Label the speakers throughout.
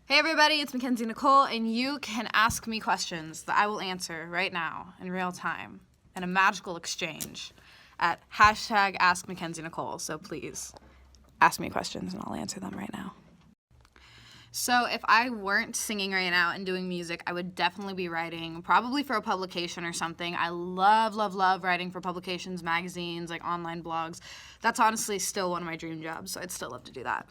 Speaker 1: Hey everybody, it's Mackenzie Nicole, and you can ask me questions that I will answer right now in real time in a magical exchange at hashtag Ask Mackenzie Nicole. So please ask me questions and I'll answer them right now. So if I weren't singing right now and doing music, I would definitely be writing, probably for a publication or something. I love writing for publications, magazines, like online blogs. That's honestly still one of my dream jobs, so I'd still love to do that.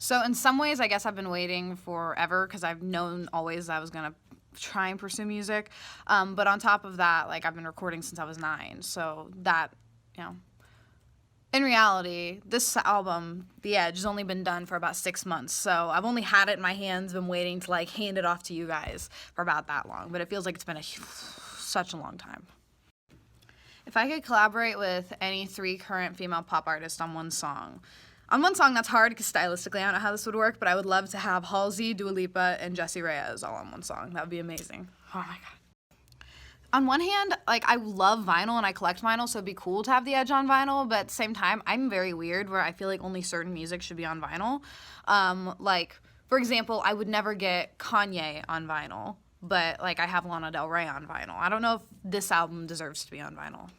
Speaker 1: So in some ways, I guess I've been waiting forever because I've known always I was going to try and pursue music. But on top of that, like, I've been recording since I was 9. So that, in reality, this album, The Edge, has only been done for about 6 months. So I've only had it in my hands, been waiting to, like, hand it off to you guys for about that long. But it feels like it's been such a long time. If I could collaborate with any 3 current female pop artists on one song, that's hard because stylistically I don't know how this would work, but I would love to have Halsey, Dua Lipa, and Jessie Reyez all on one song. That would be amazing. Oh my god. On one hand, like, I love vinyl and I collect vinyl, so it'd be cool to have The Edge on vinyl, but at the same time, I'm very weird where I feel like only certain music should be on vinyl. Like, for example, I would never get Kanye on vinyl, but, like, I have Lana Del Rey on vinyl. I don't know if this album deserves to be on vinyl.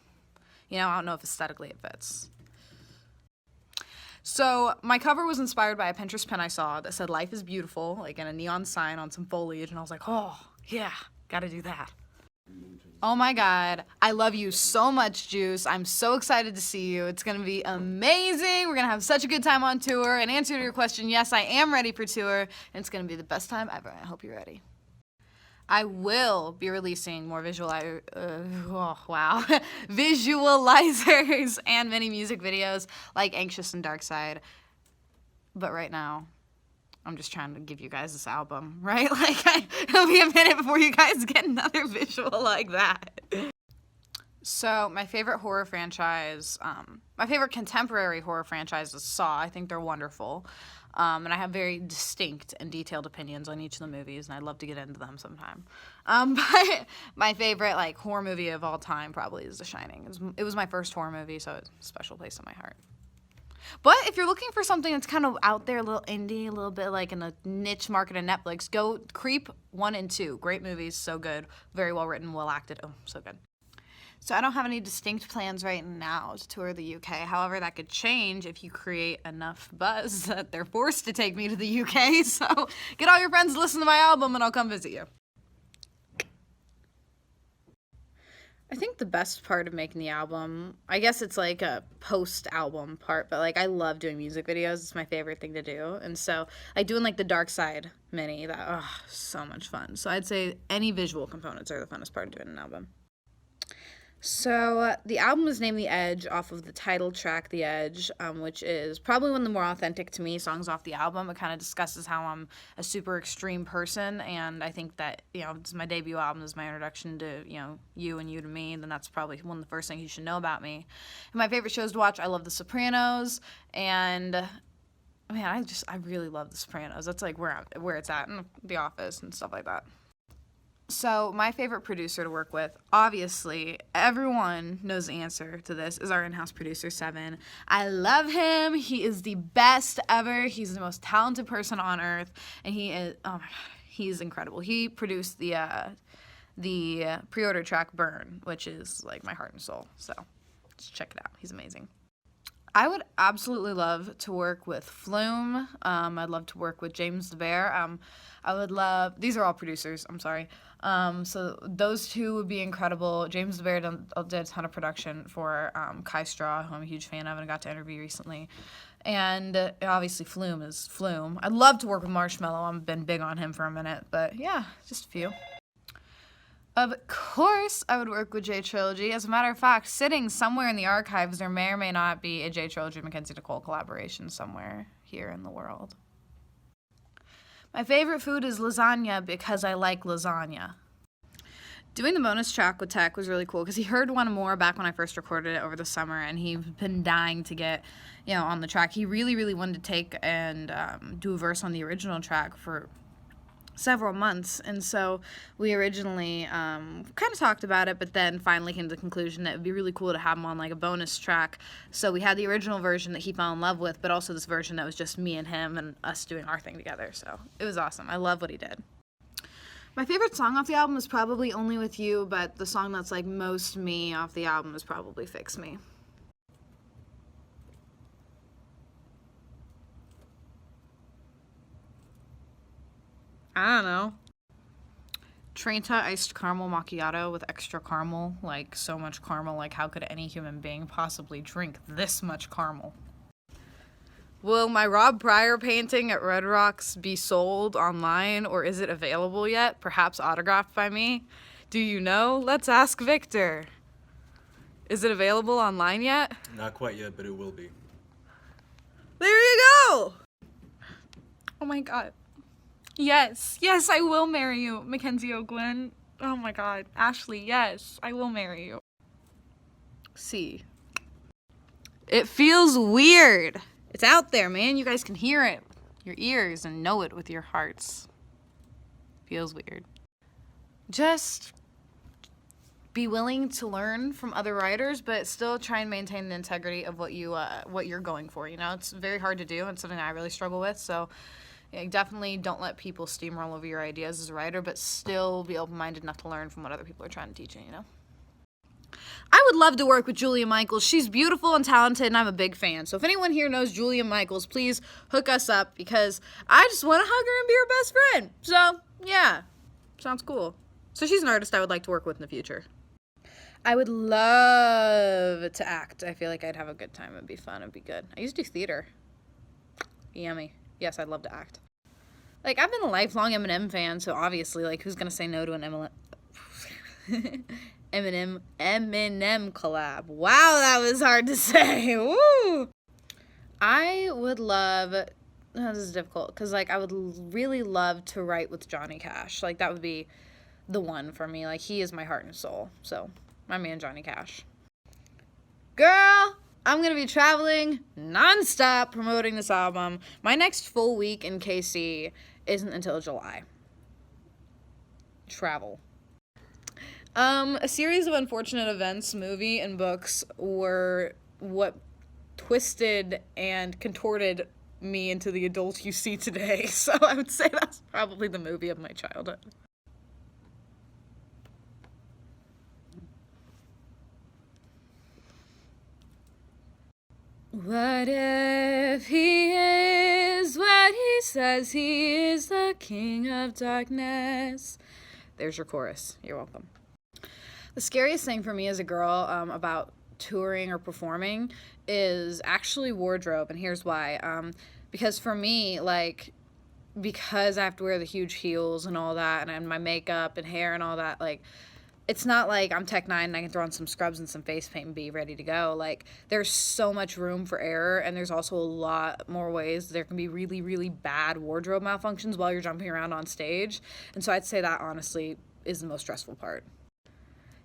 Speaker 1: I don't know if aesthetically it fits. So my cover was inspired by a Pinterest pin I saw that said "Life is beautiful," like in a neon sign on some foliage, and I was like, oh, yeah, gotta do that. Oh my god, I love you so much, Juice. I'm so excited to see you. It's gonna be amazing. We're gonna have such a good time on tour. And answer to your question, yes, I am ready for tour, and it's gonna be the best time ever. I hope you're ready. I will be releasing more visualizers and mini music videos like Anxious and Dark Side. But right now, I'm just trying to give you guys this album, right? It'll be a minute before you guys get another visual like that. So my favorite horror franchise, my favorite contemporary horror franchise is Saw. I think they're wonderful. And I have very distinct and detailed opinions on each of the movies, and I'd love to get into them sometime. But my favorite, like, horror movie of all time probably is The Shining. It was my first horror movie, so it's a special place in my heart. But if you're looking for something that's kind of out there, a little indie, a little bit like in the niche market of Netflix, go Creep 1 and 2. Great movies, so good. Very well written, well acted. Oh, so good. So I don't have any distinct plans right now to tour the UK. However, that could change if you create enough buzz that they're forced to take me to the UK. So get all your friends to listen to my album and I'll come visit you. I think the best part of making the album, I guess it's like a post-album part, but, like, I love doing music videos. It's my favorite thing to do. And so I doing, like, the Dark Side mini. So much fun. So I'd say any visual components are the funnest part of doing an album. So the album is named The Edge off of the title track, The Edge, which is probably one of the more authentic to me songs off the album. It kind of discusses how I'm a super extreme person, and I think that, it's my debut album, this is my introduction to, you and you to me, then that's probably one of the first things you should know about me. And my favorite shows to watch, I love The Sopranos, and I really love The Sopranos. That's like where it's at in The Office and stuff like that. So my favorite producer to work with, obviously, everyone knows the answer to this, is our in-house producer, Seven. I love him. He is the best ever. He's the most talented person on earth, and he is, oh my god, he's incredible. He produced the pre-order track, Burn, which is, like, my heart and soul. So just check it out. He's amazing. I would absolutely love to work with Flume. I'd love to work with James the Bear. These are all producers, I'm sorry. So those two would be incredible. James the Bear did a ton of production for Kai Straw, who I'm a huge fan of and I got to interview recently. And obviously Flume is Flume. I'd love to work with Marshmello. I've been big on him for a minute, but yeah, just a few. Of course, I would work with J Trilogy. As a matter of fact, sitting somewhere in the archives, there may or may not be a J Trilogy Mackenzie Nicole collaboration somewhere here in the world. My favorite food is lasagna because I like lasagna. Doing the bonus track with Tech was really cool because he heard one more back when I first recorded it over the summer, and he's been dying to get, on the track. He really, really wanted to take and do a verse on the original track for several months, and so we originally kind of talked about it, but then finally came to the conclusion that it would be really cool to have him on like a bonus track. So we had the original version that he fell in love with, but also this version that was just me and him and us doing our thing together. So it was awesome. I love what he did. My favorite song off the album is probably Only With You, but the song that's like most me off the album is probably Fix Me. I don't know. Trenta iced caramel macchiato with extra caramel, like so much caramel, like how could any human being possibly drink this much caramel? Will my Rob Pryor painting at Red Rocks be sold online, or is it available yet? Perhaps autographed by me? Do you know? Let's ask Victor. Is it available online yet?
Speaker 2: Not quite yet, but it will be.
Speaker 1: There you go! Oh my god. Yes, yes, I will marry you, Mackenzie O'Gwen. Oh my god. Ashley, yes, I will marry you. See. It feels weird. It's out there, man. You guys can hear it with your ears and know it with your hearts. Feels weird. Just be willing to learn from other writers, but still try and maintain the integrity of what you're going for. You know, it's very hard to do, and something I really struggle with. So, yeah, definitely don't let people steamroll over your ideas as a writer, but still be open-minded enough to learn from what other people are trying to teach you. You know. I would love to work with Julia Michaels. She's beautiful and talented, and I'm a big fan. So if anyone here knows Julia Michaels, please hook us up, because I just want to hug her and be her best friend. So, yeah. Sounds cool. So she's an artist I would like to work with in the future. I would love to act. I feel like I'd have a good time. It'd be fun. It'd be good. I used to do theater. Yummy. Yes, I'd love to act. Like, I've been a lifelong Eminem fan, so obviously, like, who's going to say no to an Eminem collab? Wow, that was hard to say. Woo! I would love... Oh, this is difficult, because, like, I would really love to write with Johnny Cash. Like, that would be the one for me. Like, he is my heart and soul. So, my man Johnny Cash. Girl, I'm going to be traveling nonstop promoting this album. My next full week in KC isn't until July. Travel. A series of unfortunate events, movie and books, were what twisted and contorted me into the adult you see today. So I would say that's probably the movie of my childhood. What if he is what he says he is, the king of darkness? There's your chorus. You're welcome. The scariest thing for me as a girl about touring or performing is actually wardrobe, and here's why. Because for me, like, because I have to wear the huge heels and all that, and my makeup and hair and all that, like, it's not like I'm Tech 9 and I can throw on some scrubs and some face paint and be ready to go. Like, there's so much room for error, and there's also a lot more ways there can be really, really bad wardrobe malfunctions while you're jumping around on stage. And so I'd say that, honestly, is the most stressful part.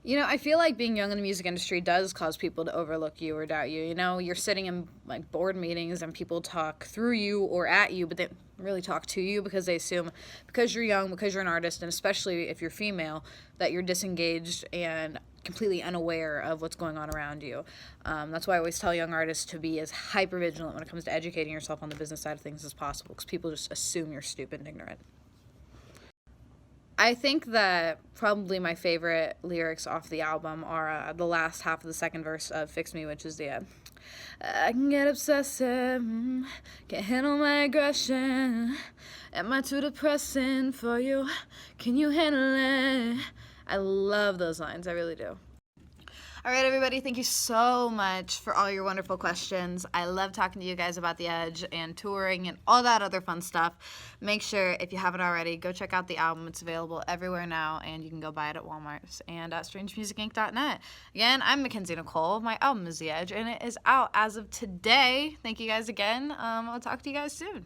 Speaker 1: You know, I feel like being young in the music industry does cause people to overlook you or doubt you. You know, you're sitting in, like, board meetings and people talk through you or at you, but they don't really talk to you because they assume because you're young, because you're an artist, and especially if you're female, that you're disengaged and completely unaware of what's going on around you. That's why I always tell young artists to be as hyper-vigilant when it comes to educating yourself on the business side of things as possible, because people just assume you're stupid and ignorant. I think that probably my favorite lyrics off the album are the last half of the second verse of Fix Me, which is the I can get obsessive, can't handle my aggression. Am I too depressing for you? Can you handle it? I love those lines, I really do. All right, everybody, thank you so much for all your wonderful questions. I love talking to you guys about the Edge and touring and all that other fun stuff. Make sure, if you haven't already, go check out the album. It's available everywhere now, and you can go buy it at Walmart and at strangemusicinc.net. Again, I'm Mackenzie Nicole. My album is The Edge, and it is out as of today. Thank you guys again. I'll talk to you guys soon.